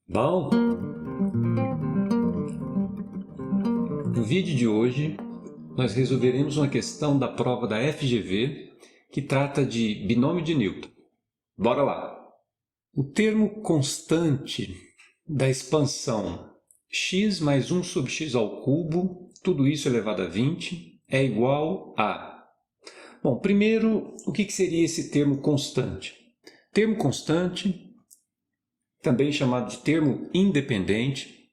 Bom, no vídeo de hoje nós resolveremos uma questão da prova da FGV que trata de binômio de Newton. Bora lá! O termo constante da expansão x mais 1 sobre x ao cubo, tudo isso elevado a 20, é igual a... Bom, primeiro, o que seria esse termo constante? Termo constante, também chamado de termo independente,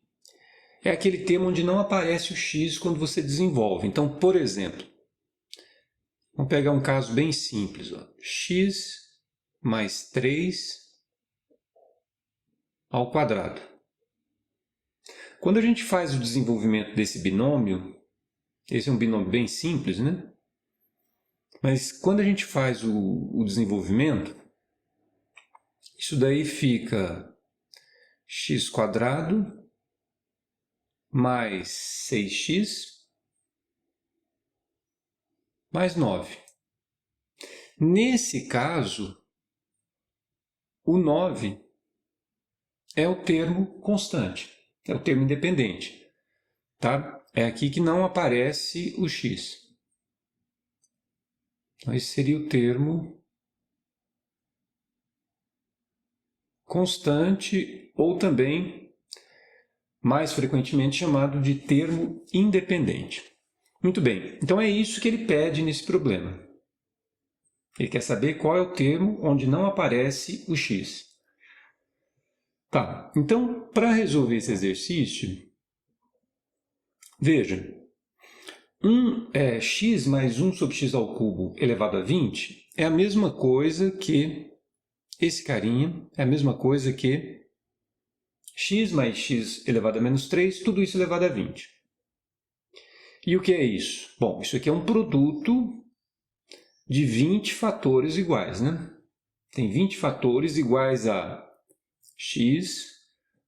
é aquele termo onde não aparece o x quando você desenvolve. Então, por exemplo, vamos pegar um caso bem simples. X mais 3 ao quadrado. Quando a gente faz o desenvolvimento desse binômio, esse é um binômio bem simples, né? Mas quando a gente faz o desenvolvimento, isso daí fica x quadrado mais 6x mais 9. Nesse caso, o 9 é o termo constante, é o termo independente. Tá? É aqui que não aparece o x. Então, esse seria o termo constante, ou também, mais frequentemente, chamado de termo independente. Muito bem, então é isso que ele pede nesse problema. Ele quer saber qual é o termo onde não aparece o x. Tá, então, para resolver esse exercício, veja, x mais 1 sobre x ao cubo elevado a 20 é a mesma coisa que esse carinha, é a mesma coisa que x mais x elevado a menos 3, tudo isso elevado a 20. E o que é isso? Bom, isso aqui é um produto de 20 fatores iguais, né? Tem 20 fatores iguais a x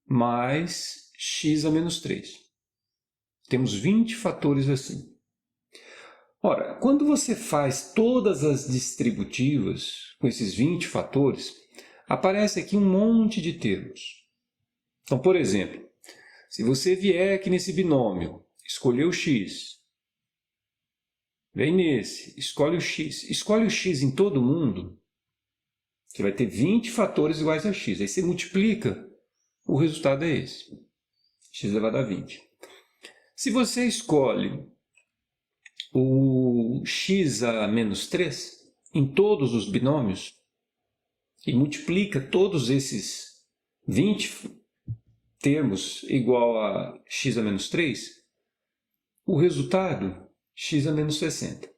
mais x a menos 3. Temos 20 fatores assim. Ora, quando você faz todas as distributivas com esses 20 fatores, aparece aqui um monte de termos. Então, por exemplo, se você vier aqui nesse binômio, escolher o x, vem nesse, escolhe o x em todo mundo, você vai ter 20 fatores iguais a x. Aí você multiplica, o resultado é esse, x elevado a 20. Se você escolhe o x a menos 3 em todos os binômios e multiplica todos esses 20 termos igual a x a menos 3, o resultado, x a menos 60.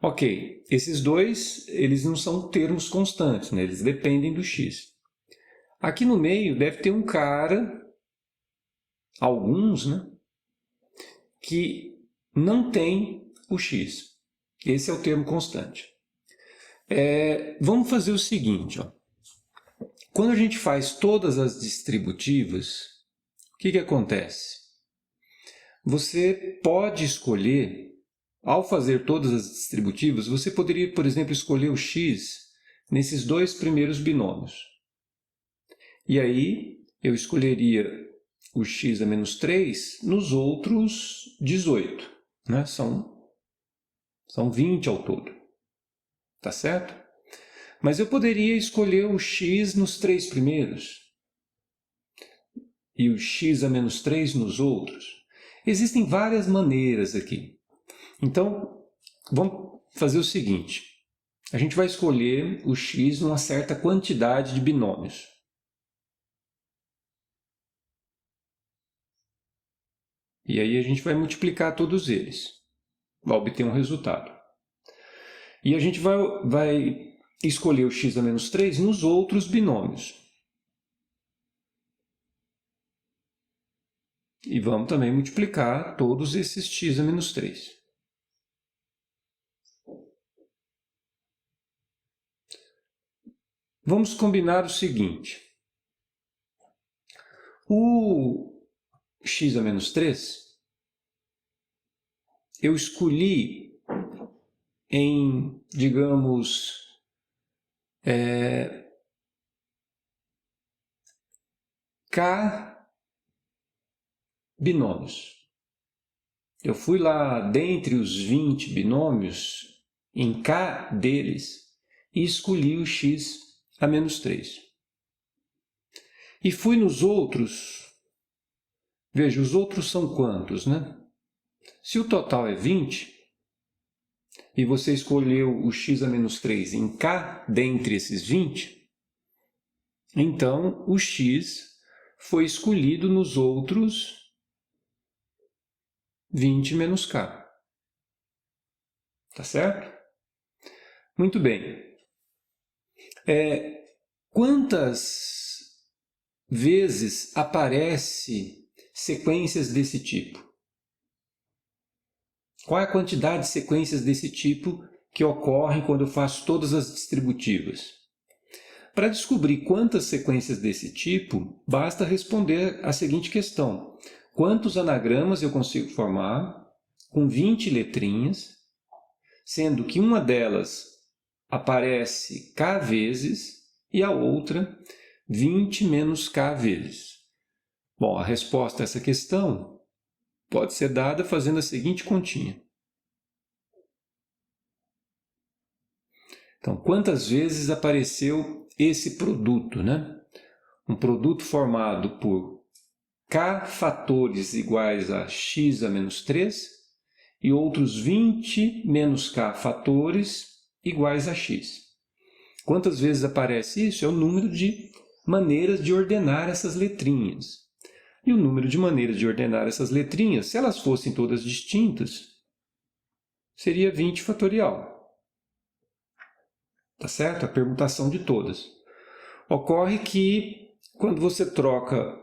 Ok, esses dois, eles não são termos constantes, né? Eles dependem do x. Aqui no meio deve ter um cara, alguns, né? Que não tem o x. Esse é o termo constante. Vamos fazer o seguinte, ó. Quando a gente faz todas as distributivas, o que acontece? Você pode escolher, ao fazer todas as distributivas, você poderia, por exemplo, escolher o x nesses dois primeiros binômios. E aí, eu escolheria o x a menos 3 nos outros 18. Né? São 20 ao todo. Tá certo? Mas eu poderia escolher o x nos três primeiros e o x a menos 3 nos outros. Existem várias maneiras aqui. Então, vamos fazer o seguinte. A gente vai escolher o x numa certa quantidade de binômios. E aí a gente vai multiplicar todos eles. Vai obter um resultado. E a gente vai escolher o x a menos 3 nos outros binômios. E vamos também multiplicar todos esses x a menos 3. Vamos combinar o seguinte. O x a menos 3, eu escolhi em, digamos, 1 K binômios. Eu fui lá dentre os 20 binômios, em K deles, e escolhi o x a menos 3. E fui nos outros. Veja, os outros são quantos, né? Se o total é 20, e você escolheu o x a menos 3 em K dentre esses 20, então o x foi escolhido nos outros 20 menos K. Tá certo? Muito bem. Quantas vezes aparece sequências desse tipo? Qual é a quantidade de sequências desse tipo que ocorrem quando eu faço todas as distributivas? Para descobrir quantas sequências desse tipo, basta responder a seguinte questão: quantos anagramas eu consigo formar com 20 letrinhas, sendo que uma delas aparece K vezes e a outra 20 menos K vezes? Bom, a resposta a essa questão pode ser dada fazendo a seguinte continha. Então, quantas vezes apareceu esse produto, né? Um produto formado por K fatores iguais a x a menos 3 e outros 20 menos K fatores iguais a x. Quantas vezes aparece isso? É o número de maneiras de ordenar essas letrinhas. E o número de maneiras de ordenar essas letrinhas, se elas fossem todas distintas, seria 20 fatorial. Tá certo? A permutação de todas. Ocorre que, quando você troca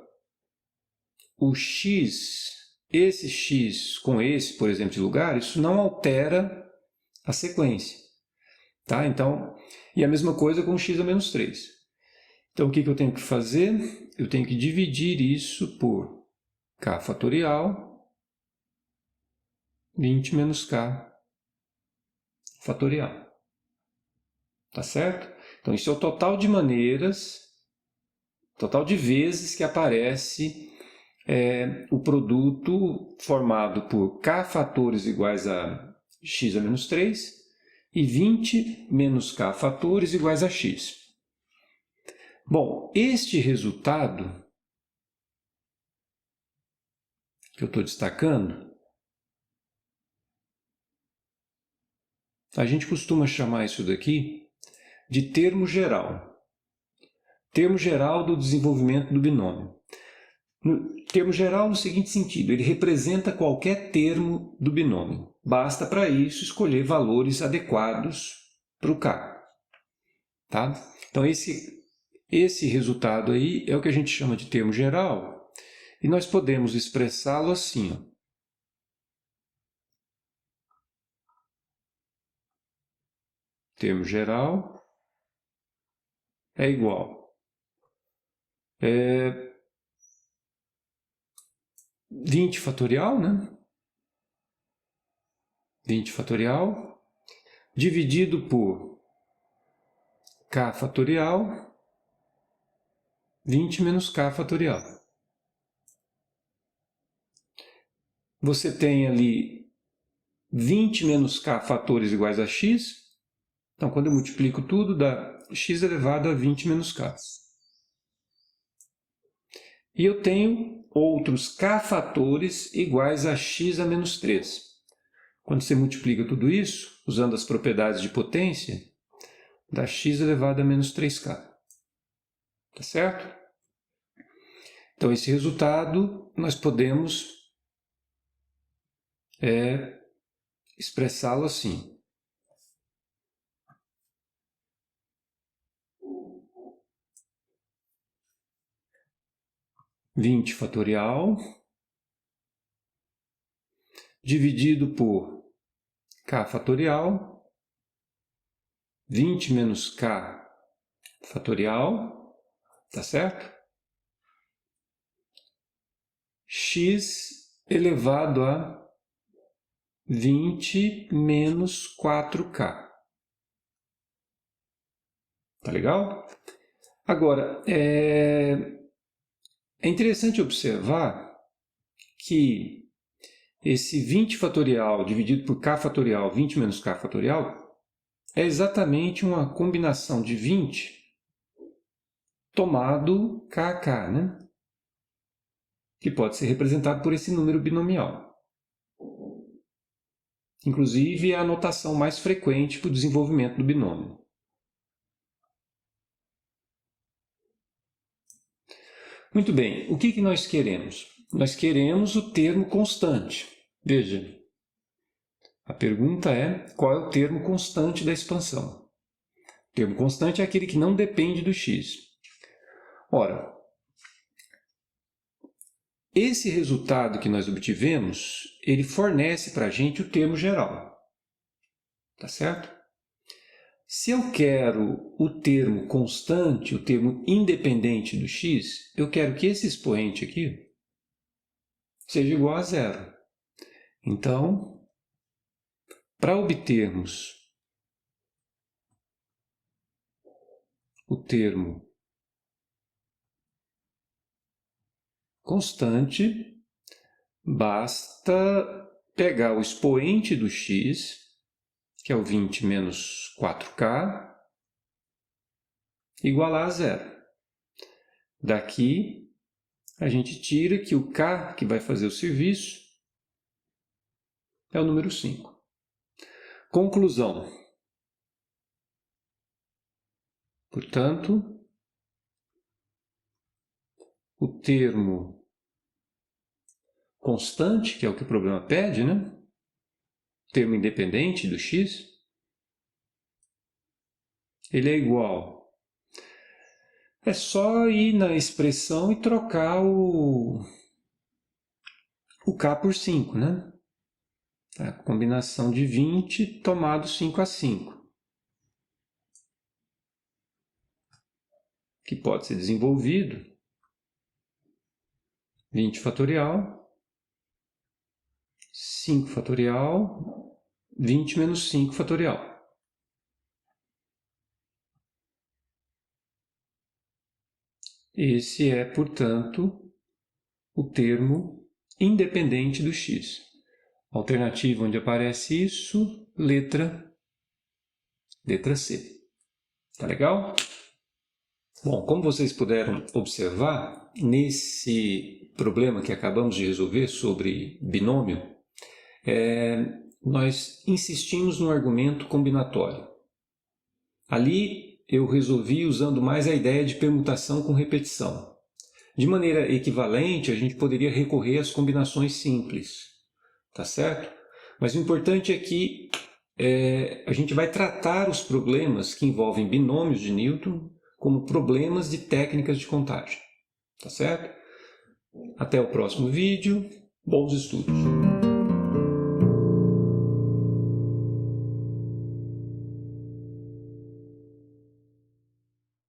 o x, esse x com esse, por exemplo, de lugar, isso não altera a sequência. Tá? Então, e a mesma coisa com x a menos 3. Então, o que eu tenho que fazer? Eu tenho que dividir isso por k fatorial, 20 menos k fatorial. Tá certo? Então, isso é o total de maneiras, total de vezes que aparece o produto formado por k fatores iguais a x a menos 3 e 20 menos k fatores iguais a x. Bom, este resultado que eu estou destacando, a gente costuma chamar isso daqui de termo geral. Termo geral do desenvolvimento do binômio. Termo geral no seguinte sentido: ele representa qualquer termo do binômio. Basta para isso escolher valores adequados para o k. Tá? Então esse resultado aí é o que a gente chama de termo geral, e nós podemos expressá-lo assim, ó. Termo geral é igual 20 fatorial, né? 20 fatorial dividido por k fatorial, 20 menos k fatorial. Você tem ali 20 menos k fatores iguais a x. Então, quando eu multiplico tudo, dá x elevado a 20 menos k. E eu tenho outros k fatores iguais a x a menos 3. Quando você multiplica tudo isso, usando as propriedades de potência, dá x elevado a menos 3k. Tá certo? Então, esse resultado nós podemos expressá-lo assim. Vinte fatorial dividido por k fatorial, 20 menos k fatorial, tá certo? X elevado a 20 menos 4k. Tá legal? Agora, É interessante observar que esse 20 fatorial dividido por k fatorial, 20 menos k fatorial, é exatamente uma combinação de 20 tomado kk, né? Que pode ser representado por esse número binomial. Inclusive, é a notação mais frequente para o desenvolvimento do binômio. Muito bem, o que nós queremos? Nós queremos o termo constante. Veja, a pergunta é qual é o termo constante da expansão. O termo constante é aquele que não depende do x. Ora, esse resultado que nós obtivemos, ele fornece para a gente o termo geral. Tá certo? Se eu quero o termo constante, o termo independente do x, eu quero que esse expoente aqui seja igual a zero. Então, para obtermos o termo constante, basta pegar o expoente do x, que é o 20 menos 4k, igualar a zero. Daqui, a gente tira que o k que vai fazer o serviço é o número 5. Conclusão. Portanto, o termo constante, que é o que o problema pede, né? Termo independente do x, ele é igual. É só ir na expressão e trocar o k por 5, né? A combinação de 20 tomado 5 a 5. Que pode ser desenvolvido 20 fatorial, 5 fatorial, 20 menos 5 fatorial. Esse é, portanto, o termo independente do x. Alternativa onde aparece isso, letra C. Tá legal? Bom, como vocês puderam observar, nesse problema que acabamos de resolver sobre binômio, nós insistimos no argumento combinatório. Ali eu resolvi usando mais a ideia de permutação com repetição. De maneira equivalente, a gente poderia recorrer às combinações simples, tá certo? Mas o importante é que a gente vai tratar os problemas que envolvem binômios de Newton como problemas de técnicas de contagem, tá certo? Até o próximo vídeo, bons estudos!